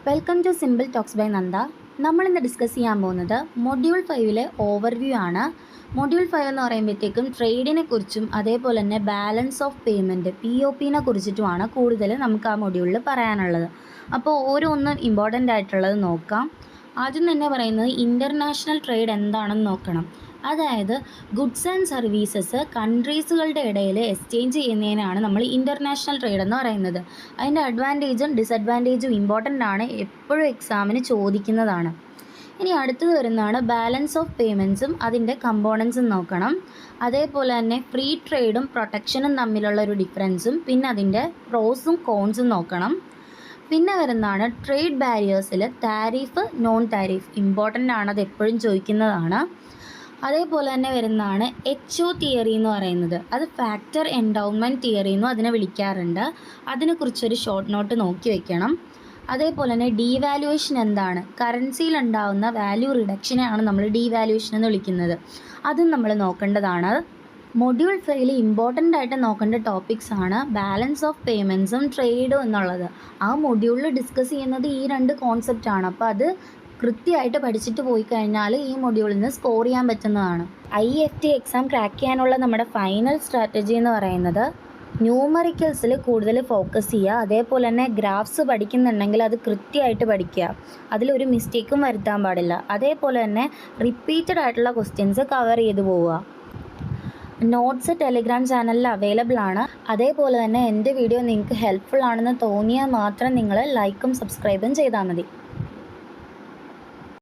Welcome to simple talks by Nanda. നമ്മളിന്ന് discuss ചെയ്യാൻ പോകുന്നത് മൊഡ്യൂൾ 5-ലെ ഓവർവ്യൂ ആണ്. മൊഡ്യൂൾ 5 എന്ന് പറയുമ്പോഴത്തേക്കും ട്രേഡിനെ കുറിച്ചും അതേപോലെ തന്നെ ബാലൻസ് ഓഫ് പേയ്മെൻറ്റ് POPനെ കുറിച്ചിട്ടുമാണ് കൂടുതൽ നമുക്ക് ആ മൊഡ്യൂളിൽ പറയാനുള്ളത്. അപ്പോൾ ഓരോന്നും ഇമ്പോർട്ടൻ്റ് ആയിട്ടുള്ളത് നോക്കാം. ആദ്യം തന്നെ പറയുന്നത് ഇൻ്റർനാഷണൽ ട്രേഡ് എന്താണെന്ന് നോക്കണം. അതായത് ഗുഡ്സ് ആൻഡ് സർവീസസ് കൺട്രീസുകളുടെ ഇടയിൽ എക്സ്ചേഞ്ച് ചെയ്യുന്നതിനാണ് നമ്മൾ ഇൻ്റർനാഷണൽ ട്രേഡ് എന്ന് പറയുന്നത്. അതിൻ്റെ അഡ്വാൻറ്റേജും ഡിസഡ്വാൻറ്റേജും ഇമ്പോർട്ടൻ്റ് ആണ്, എപ്പോഴും എക്സാമിന് ചോദിക്കുന്നതാണ്. ഇനി അടുത്തത് വരുന്നതാണ് ബാലൻസ് ഓഫ് പേയ്മെൻറ്റ്സും അതിൻ്റെ കമ്പോണൻസും നോക്കണം. അതേപോലെ തന്നെ ഫ്രീ ട്രേഡും പ്രൊട്ടക്ഷനും തമ്മിലുള്ള ഒരു ഡിഫറൻസും പിന്നെ അതിൻ്റെ പ്രോസും കോൺസും നോക്കണം. പിന്നെ വരുന്നതാണ് ട്രേഡ് ബാരിയേഴ്സിൽ താരിഫ് നോൺ താരിഫ്, ഇമ്പോർട്ടൻ്റ് ആണ്, അത് എപ്പോഴും ചോദിക്കുന്നതാണ്. അതേപോലെ തന്നെ വരുന്നതാണ് HO തിയറി എന്ന് പറയുന്നത്. അത് ഫാക്ടർ എൻഡൗൺമെൻറ്റ് തിയറി എന്നും അതിനെ വിളിക്കാറുണ്ട്. അതിനെക്കുറിച്ചൊരു ഷോർട്ട് നോട്ട് നോക്കി വയ്ക്കണം. അതേപോലെ തന്നെ ഡീവാലുവേഷൻ എന്താണ്, കറൻസിയിൽ ഉണ്ടാകുന്ന വാല്യൂ റിഡക്ഷനെയാണ് നമ്മൾ ഡീവാലുവേഷൻ എന്ന് വിളിക്കുന്നത്. അതും നമ്മൾ നോക്കേണ്ടതാണ്. മൊഡ്യൂൾ 5 ഇമ്പോർട്ടൻ്റ് ആയിട്ട് നോക്കേണ്ട ടോപ്പിക്സ് ആണ് ബാലൻസ് ഓഫ് പേയ്മെൻറ്റ്സും ട്രേഡും എന്നുള്ളത്. ആ മൊഡ്യൂളിൽ ഡിസ്കസ് ചെയ്യുന്നത് ഈ രണ്ട് കോൺസെപ്റ്റാണ്. അപ്പോൾ അത് കൃത്യമായിട്ട് പഠിച്ചിട്ട് പോയി കഴിഞ്ഞാൽ ഈ മൊഡ്യൂളിൽ നിന്ന് സ്കോർ ചെയ്യാൻ പറ്റുന്നതാണ്. IFT എക്സാം ക്രാക്ക് ചെയ്യാനുള്ള നമ്മുടെ ഫൈനൽ സ്ട്രാറ്റജി എന്ന് പറയുന്നത് ന്യൂമറിക്കൽസിൽ കൂടുതൽ ഫോക്കസ് ചെയ്യുക. അതേപോലെ തന്നെ ഗ്രാഫ്സ് പഠിക്കുന്നുണ്ടെങ്കിൽ അത് കൃത്യമായിട്ട് പഠിക്കുക, അതിലൊരു മിസ്റ്റേക്കും വരുത്താൻ പാടില്ല. അതേപോലെ തന്നെ റിപ്പീറ്റഡ് ആയിട്ടുള്ള ക്വസ്റ്റ്യൻസ് കവർ ചെയ്ത് പോവുക. നോട്ട്സ് ടെലിഗ്രാം ചാനലിൽ അവൈലബിൾ ആണ്. അതേപോലെ തന്നെ എൻ്റെ വീഡിയോ നിങ്ങൾക്ക് ഹെൽപ്ഫുൾ ആണെന്ന് തോന്നിയാൽ മാത്രം നിങ്ങൾ ലൈക്കും സബ്സ്ക്രൈബും ചെയ്താൽ മതി.